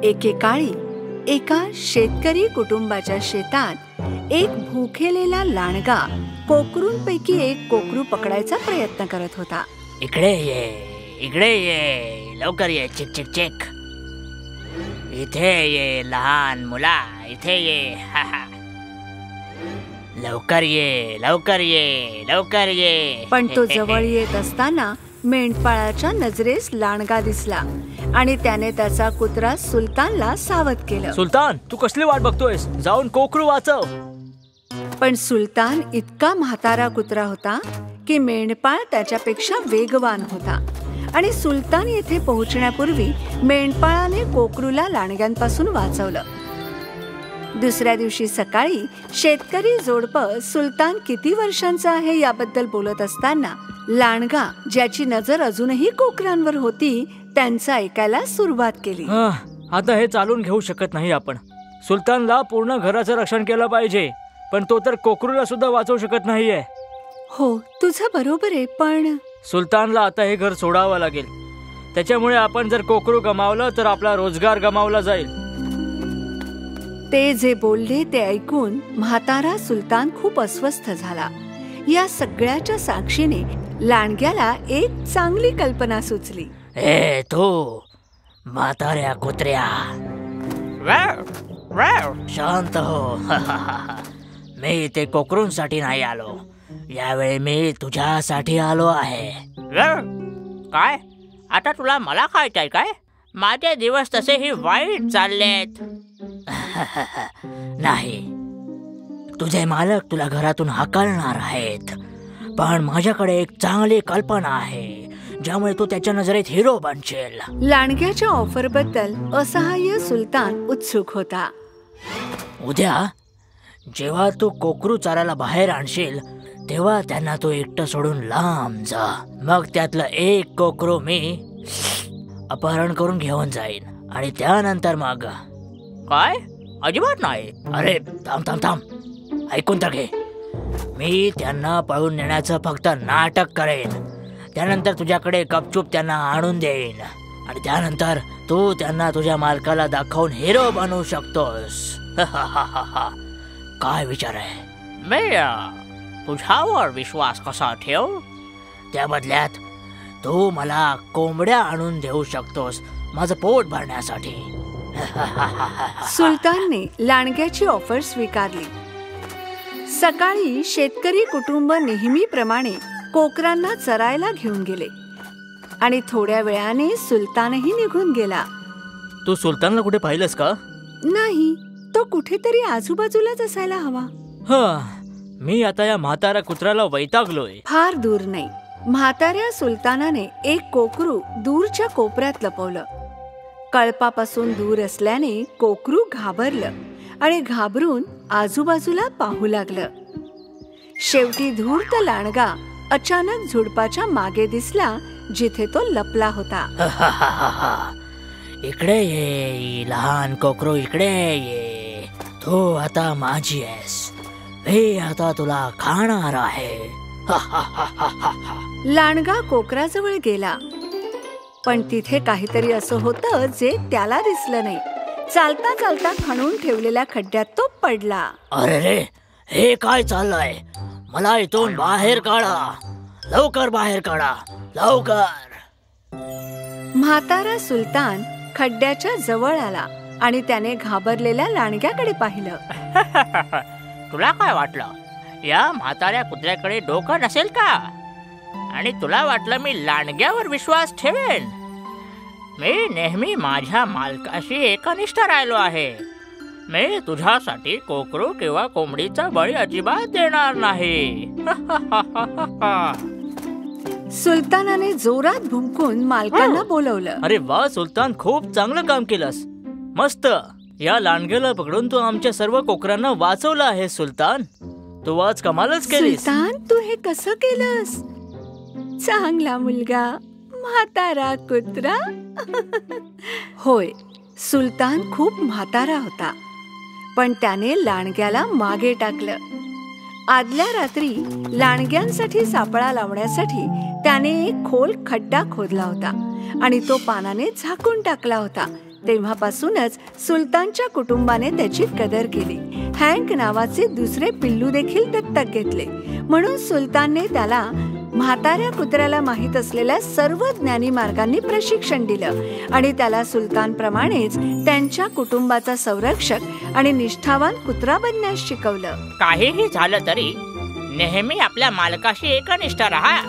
एकेकाळी एका शेतकरी कुटुंबाच्या शेतात एक भूकेलेला लांडगा कोकरूंपैकी एक कोकरू पकडायचा प्रयत्न करत होता. इकडे ये, लवकर ये, चिक चिक चिक. इथे ये लहान मुला, इथे ये. लवकर ये, लवकर ये, लवकर ये. पण तो जवळ येत असताना मेंढपाळाच्या नजरेस लांडगा दिसला आणि त्याने त्याचा कुत्रा सुलतानला सावध केलं. सुलतान, तू कसली वाट बघतोयस? जाऊन कोकरू वाचव. पण सुलतान इतका म्हातारा कुत्रा होता की मेंढपाळ त्याच्यापेक्षा वेगवान होता आणि सुलतान येथे पोहोचण्यापूर्वी मेंढपाळाने कोकरूला लांडग्यांपासून वाचवलं. दुसऱ्या दिवशी सकाळी शेतकरी जोडपं सुलतान किती वर्षांचा आहे याबद्दल बोलत असताना लांडगा, ज्याची नजर अजूनही कोकरांवर होती, त्यांचं ऐकायला सुरुवात केली. आता हे चालून घेऊ शकत नाही आपण. सुलतानला पूर्ण घराचं रक्षण केलं पाहिजे, पण तो तर कोकरूला सुद्धा वाचवू शकत नाहीये. हो, तुझं बरोबर आहे, पण सुलतानला आता हे घर सोडावं लागेल. त्याच्यामुळे आपण जर कोकरू गमावलं तर आपला रोजगार गमावला जाईल. ते जे बोलले ते ऐकून म्हातारा सुलतान खूप अस्वस्थ झाला. या सगळ्याच्या साक्षीने लांडग्याला एक चांगली कल्पना सुचली. ए तू म्हाताऱ्या कुत्र्या, शांत हो. मी इथे कोकरूंसाठी नाही आलो, यावेळी मी तुझ्यासाठी आलो आहे. काय? आता तुला मला खायचंय काय? माझे दिवस तसेही वाईट चाललेत. नाही, तुझे मालक तुला घरातून हाकलणार आहेत, पण माझ्याकडे एक चांगली कल्पना आहे ज्यामुळे तू त्याच्या नजरेत हिरो बनशील. लांडग्याच्या ऑफर बद्दल असहाय्य सुलतान उत्सुक होता. उद्या जेव्हा तू कोकरू चाराला बाहेर आणशील तेव्हा त्यांना तू एकटं सोडून लांब जा. मग त्यातलं एक कोकरू मी अपहरण करून घेऊन जाईन आणि त्यानंतर मग काय? अजिबात नाही. अरे थांब थांब थांब, ऐकून तर घे. मी त्यांना पळून नेण्याचं फक्त नाटक करेन. त्यानंतर तुझ्याकडे गपचूप त्यांना आणून देईन आणि त्यानंतर तू त्यांना तुझ्या मालकाला दाखवून हिरो बनवू शकतोस. काय विचार आहे? मी तुझ्यावर विश्वास कसा ठेव? त्या बदल्यात तू मला कोंबड्या आणून देऊ शकतोस माझं पोट भरण्यासाठी. सुलतानने लांडग्याची ऑफर स्वीकारली. सकाळी शेतकरी कुटुंब नेहमीप्रमाणे कोकरांना चरायला घेऊन गेले आणि थोड्या वेळाने सुलतानही निघून गेला. तू सुलतानला कुठे पाहिलंस का? नाही, तो कुठेतरी आजूबाजूलाच असायला हवा. मी आता या म्हातारा कुत्र्याला वैतागलोय. फार दूर नाही. म्हाताऱ्या सुलतानाने एक कोकरू दूरच्या कोपऱ्यात लपवलं. कळपापासून दूर असल्याने कोकरू घाबरलं आणि घाबरून आजूबाजूला पाहू लागलं. शेवटी धूर्त लांडगा अचानक झुडपाच्या मागे दिसला जिथे तो लपला होता. इकडे ये लहान कोकरू, इकडे ये. तू आता माझी आहेस, मी आता तुला खाणार आहे. लांडगा कोकराजवळ गेला, पण तिथे काहीतरी असं होतं जे त्याला दिसलं नाही. चालता चालता खणून ठेवलेल्या खड्ड्यात तो पडला. अरे रे, हे काय चाललंय? मला इथून बाहेर काढा, लवकर बाहेर काढा, लवकर. म्हातारा सुलतान खड्ड्याच्या जवळ आला आणि त्याने घाबरलेल्या लांडग्याकडे पाहिलं. तुला काय वाटलं? या म्हाताऱ्या कुत्र्याकडे डोकं नसेल का? आणि तुला वाटलं मी लांडग्यावर विश्वास ठेवेन? मी नेहमी माझ्या मालकाशी एकनिष्ठ राहिलो आहे. मी तुझ्यासाठी कोकरू किंवा कोंबडीचा बळी अजिबात देणार नाही. सुलतानाने जोरात भुंकून मालकांना बोलवलं. अरे वा सुलतान, खूप चांगलं काम केलंस. मस्त. या लांडग्याला पकडून तू आमच्या सर्व कोकरांना वाचवलं आहे सुलतान. तू आज कमालच केलीस. सुलतान, तू हे कसं केलंस? चांगला मुलगा, म्हातारा कुत्रा. होय, सुलतान खूप म्हातारा होता, पण त्याने लांडग्याला मागे टाकलं. आदल्या रात्री लांडग्यांसाठी सापळा लावण्यासाठी त्याने एक खोल खड्डा खोदला होता आणि तो पानाने झाकून टाकला होता. तेव्हापासूनच सुलतानच्या कुटुंबाने त्याची कदर केली. हँक नावाचे दुसरे पिल्लू देखील दत्तक घेतले. म्हणून सुलतानने त्याला म्हाताऱ्या कुत्र्याला माहीत असलेल्या सर्व ज्ञानी मार्गांनी प्रशिक्षण दिलं आणि त्याला सुलतानप्रमाणेच त्यांच्या कुटुंबाचा संरक्षक आणि निष्ठावान कुत्रा बनण्यास शिकवलं. काहीही झालं तरी नेहमी आपल्या मालकाशी एकनिष्ठ राहा.